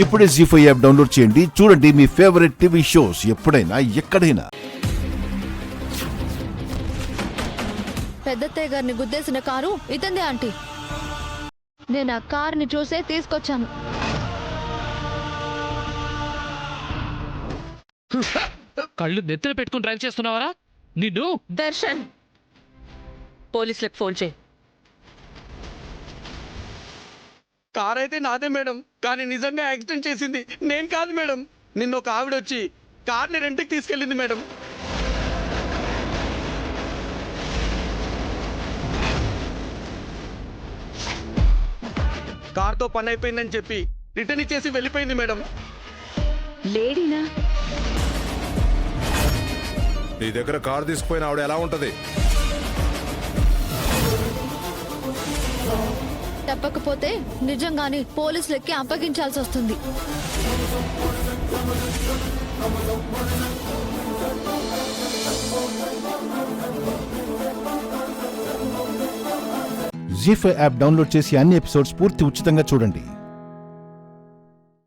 ఇప్పుడే జీ5 app download చేయండి. చూడండి మీ ఫేవరెట్ టీవీ షోస్ ఎప్పుడైనా ఎక్కడైనా. పెద్దత్తయ్య గారిని గుద్దేసిన కారు ఇతందే ఆంటీ. నేను ఆ కారుని చూసే తీసుకొచ్చాను. కళ్ళు నెత్తిన పెట్టుకుని డ్రైవ్ చేస్తున్నావరా నిన్ను? దర్శన్, పోలీసులకు ఫోన్ చేయి. కార్ అయితే నాదే మేడం, కానీ నిజంగా యాక్సిడెంట్ చేసింది నేను కాదు మేడం. నిన్న ఒక ఆవిడ వచ్చి కార్ని రెంట్కి తీసుకెళ్ళింది మేడం. కార్తో పని అయిపోయిందని చెప్పి రిటర్న్ ఇచ్చేసి వెళ్ళిపోయింది మేడం. లేడీనా? నీ దగ్గర కారు తీసుకుపోయిన ఆవిడ ఎలా ఉంటది? తప్పకపోతే నిజంగానే పోలీసులకి అప్పగించాల్సి వస్తుంది. జీ5 యాప్ డౌన్లోడ్ చేసి అన్ని ఎపిసోడ్స్ పూర్తి ఉచితంగా చూడండి.